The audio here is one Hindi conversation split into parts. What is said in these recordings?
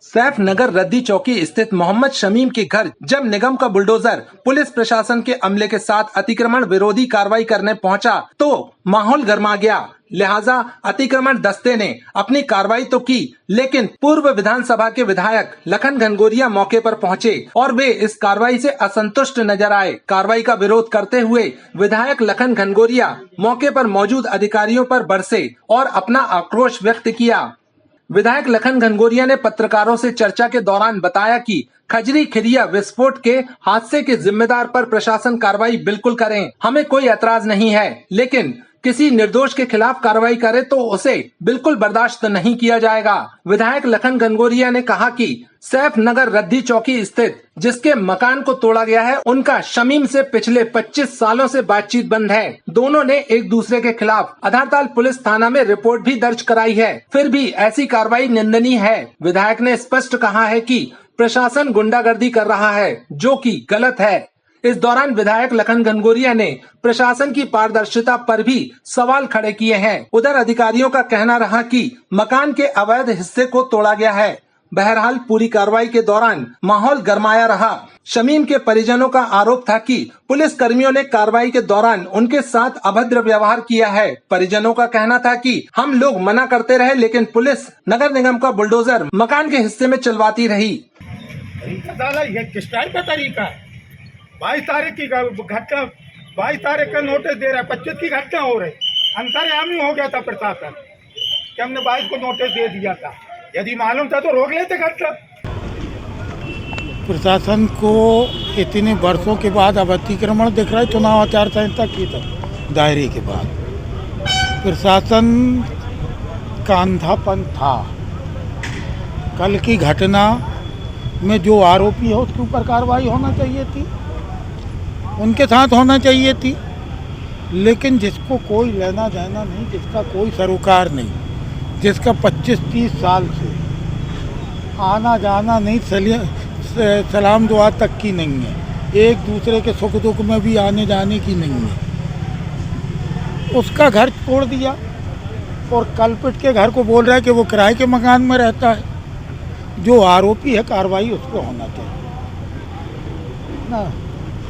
सैफनगर रद्दी चौकी स्थित मोहम्मद शमीम के घर जब निगम का बुलडोजर पुलिस प्रशासन के अमले के साथ अतिक्रमण विरोधी कार्रवाई करने पहुंचा तो माहौल गर्मा गया। लिहाजा अतिक्रमण दस्ते ने अपनी कार्रवाई तो की, लेकिन पूर्व विधानसभा के विधायक लखन घनघोरिया मौके पर पहुंचे और वे इस कार्रवाई से असंतुष्ट नजर आए। कार्रवाई का विरोध करते हुए विधायक लखन घनघोरिया मौके पर मौजूद अधिकारियों पर बरसे और अपना आक्रोश व्यक्त किया। विधायक लखन घनघोरिया ने पत्रकारों से चर्चा के दौरान बताया कि खजरी खिरिया विस्फोट के हादसे के जिम्मेदार पर प्रशासन कार्रवाई बिल्कुल करें, हमें कोई ऐतराज नहीं है, लेकिन किसी निर्दोष के खिलाफ कार्रवाई करे तो उसे बिल्कुल बर्दाश्त नहीं किया जाएगा। विधायक लखन घनघोरिया ने कहा कि सैफनगर रद्दी चौकी स्थित जिसके मकान को तोड़ा गया है, उनका शमीम से पिछले 25 सालों से बातचीत बंद है। दोनों ने एक दूसरे के खिलाफ आधारताल पुलिस थाना में रिपोर्ट भी दर्ज कराई है, फिर भी ऐसी कार्रवाई निंदनीय है। विधायक ने स्पष्ट कहा है कि प्रशासन गुंडागर्दी कर रहा है, जो कि गलत है। इस दौरान विधायक लखन घनघोरिया ने प्रशासन की पारदर्शिता पर भी सवाल खड़े किए हैं। उधर अधिकारियों का कहना रहा कि मकान के अवैध हिस्से को तोड़ा गया है। बहरहाल पूरी कार्रवाई के दौरान माहौल गरमाया रहा। शमीम के परिजनों का आरोप था कि पुलिस कर्मियों ने कार्रवाई के दौरान उनके साथ अभद्र व्यवहार किया है। परिजनों का कहना था कि हम लोग मना करते रहे, लेकिन पुलिस नगर निगम का बुलडोजर मकान के हिस्से में चलवाती रही। ये किस टाइप का तरीका है? 22 तारीख की घटना, 22 तारीख का नोटिस दे रहा है, 25 की घटना हो रही। अंतर्यामी हो गया था प्रशासन कि हमने 22 को नोटिस दे दिया था। यदि मालूम था तो रोक लेते घटना। प्रशासन को इतने वर्षों के बाद अब अतिक्रमण दिख रहा है, चुनाव आचार संहिता की दायरे के बाद प्रशासन का अंधापन था। कल की घटना में जो आरोपी है उसके ऊपर कार्रवाई होना चाहिए थी, उनके साथ होना चाहिए थी, लेकिन जिसको कोई लेना देना नहीं, जिसका कोई सरोकार नहीं, जिसका 25-30 साल से आना जाना नहीं, सलाम दुआ तक की नहीं है, एक दूसरे के सुख दुख में भी आने जाने की नहीं है, उसका घर तोड़ दिया और कल्पित के घर को बोल रहा है कि वो किराए के मकान में रहता है। जो आरोपी है कार्रवाई उस पर होना चाहिए ना,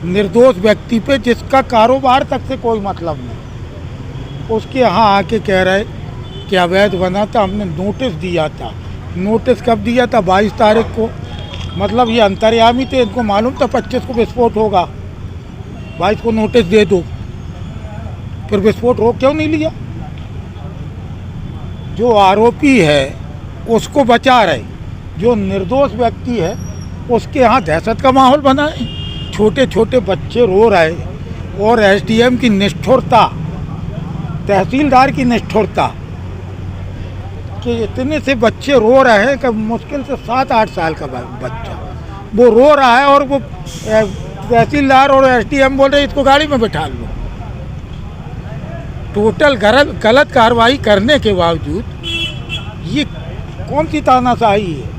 निर्दोष व्यक्ति पे जिसका कारोबार तक से कोई मतलब नहीं, उसके यहाँ आके कह रहे कि अवैध बना था, हमने नोटिस दिया था। नोटिस कब दिया था? 22 तारीख को। मतलब ये अंतर्यामी थे, इनको मालूम था 25 को विस्फोट होगा, 22 को नोटिस दे दो, फिर विस्फोट हो क्यों नहीं लिया? जो आरोपी है उसको बचा रहे, जो निर्दोष व्यक्ति है उसके यहाँ दहशत का माहौल बना है। छोटे छोटे बच्चे रो रहे और एसडीएम की निष्ठुरता, तहसीलदार की निष्ठुरता कि इतने से बच्चे रो रहे हैं कि मुश्किल से 7-8 साल का बच्चा वो रो रहा है और वो तहसीलदार और एसडीएम बोल रहे इसको गाड़ी में बिठा लो। टोटल गलत कार्रवाई करने के बावजूद ये कौन सी तानाशाही है?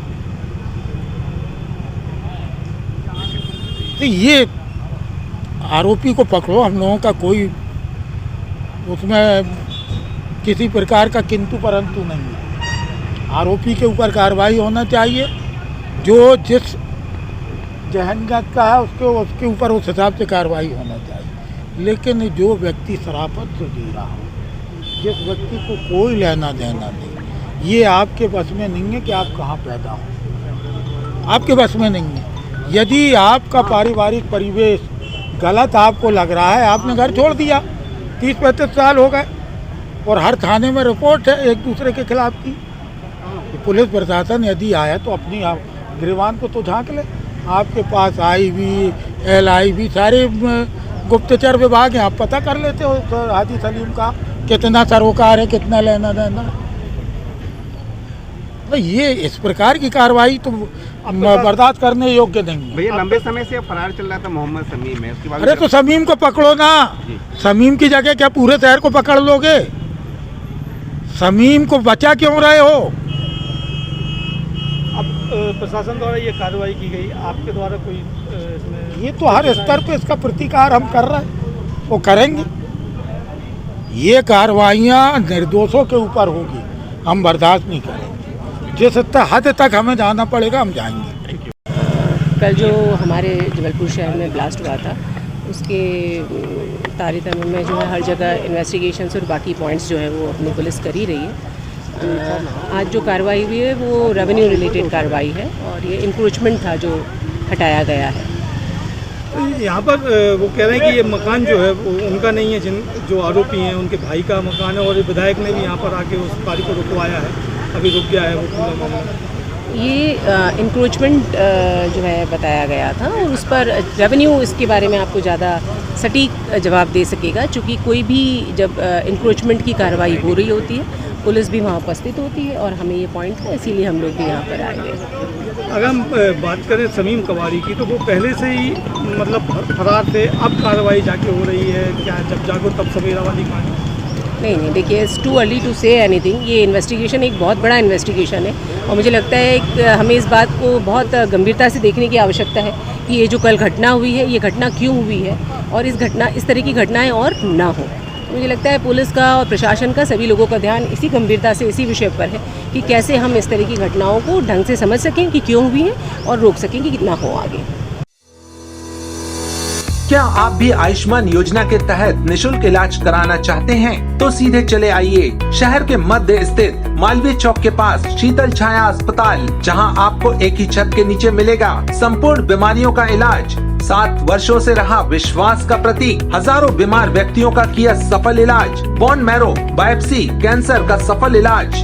तो ये आरोपी को पकड़ो, हम लोगों का कोई उसमें किसी प्रकार का किंतु परंतु नहीं है। आरोपी के ऊपर कार्रवाई होना चाहिए, जो जिस जहन्नत का है उसके ऊपर उस हिसाब से कार्रवाई होना चाहिए। लेकिन जो व्यक्ति शराफत से जी रहा हो, जिस व्यक्ति को कोई लेना देना नहीं, ये आपके बस में नहीं है कि आप कहाँ पैदा हो, आपके बस में नहीं है। यदि आपका पारिवारिक परिवेश गलत आपको लग रहा है, आपने घर छोड़ दिया, 30-35 साल हो गए और हर थाने में रिपोर्ट है एक दूसरे के खिलाफ की। पुलिस प्रशासन यदि आया तो अपनी गिरवान को तो झांक ले। आपके पास IB, LIB सारे गुप्तचर विभाग हैं, आप पता कर लेते हो हाजी सलीम का कितना सरोकार है, कितना लेना देना। तो ये इस प्रकार की कार्रवाई तो बर्दाश्त करने योग्य नहीं है। भैया लंबे समय से फरार चल रहा था मोहम्मद शमीम है, उसके बाद अरे तो शमीम को पकड़ो ना, शमीम की जगह क्या पूरे शहर को पकड़ लोगे? शमीम को बचा क्यों रहे हो? अब प्रशासन द्वारा ये कार्रवाई की गई, आपके द्वारा कोई इसमें? ये तो हर स्तर पे इसका प्रतिकार हम कर रहे हैं, वो करेंगे। ये कार्रवाइयाँ निर्दोषों के ऊपर होगी, हम बर्दाश्त नहीं करेंगे। जिस हद तक हमें जाना पड़ेगा हम जाएंगे। कल जो हमारे जबलपुर शहर में ब्लास्ट हुआ था उसके तारितम्य में जो है हर जगह इन्वेस्टिगेशंस और बाकी पॉइंट्स जो है वो अपनी पुलिस कर ही रही है। आज जो कार्रवाई हुई है वो रेवेन्यू रिलेटेड कार्रवाई है और ये इंक्रोचमेंट था जो हटाया गया है। यहाँ पर वो कह रहे हैं कि ये मकान जो है वो उनका नहीं है, जो आरोपी हैं उनके भाई का मकान है और विधायक ने भी यहाँ पर आके उस कार्य को रुकवाया है, अभी रुक गया है वो पूरा मामला। ये इंक्रोचमेंट जो है बताया गया था और उस पर रेवेन्यू इसके बारे में आपको ज़्यादा सटीक जवाब दे सकेगा, क्योंकि कोई भी जब इंक्रोचमेंट की कार्रवाई हो रही होती है पुलिस भी वहाँ उपस्थित होती है और हमें ये पॉइंट है, इसीलिए हम लोग भी यहाँ पर आए हैं। अगर हम बात करें शमीम कवारी की तो वो पहले से ही मतलब फरार थे, अब कार्रवाई जाके हो रही है क्या? जब जागो तब सवेरा वाली कहानी? नहीं, देखिए it's too early to say anything. ये इन्वेस्टिगेशन एक बहुत बड़ा इन्वेस्टिगेशन है और मुझे लगता है हमें इस बात को बहुत गंभीरता से देखने की आवश्यकता है कि ये जो कल घटना हुई है ये घटना क्यों हुई है और इस तरह की घटनाएं और ना हो। मुझे लगता है पुलिस का और प्रशासन का, सभी लोगों का ध्यान इसी गंभीरता से इसी विषय पर है कि कैसे हम इस तरह की घटनाओं को ढंग से समझ सकें कि क्यों हुई हैं और रोक सकें कि ना हो आगे। क्या आप भी आयुष्मान योजना के तहत निशुल्क इलाज कराना चाहते हैं? तो सीधे चले आइए शहर के मध्य स्थित मालवीय चौक के पास शीतल छाया अस्पताल, जहां आपको एक ही छत के नीचे मिलेगा संपूर्ण बीमारियों का इलाज। 7 वर्षों से रहा विश्वास का प्रतीक, हजारों बीमार व्यक्तियों का किया सफल इलाज, बोन मैरो बायोप्सी कैंसर का सफल इलाज।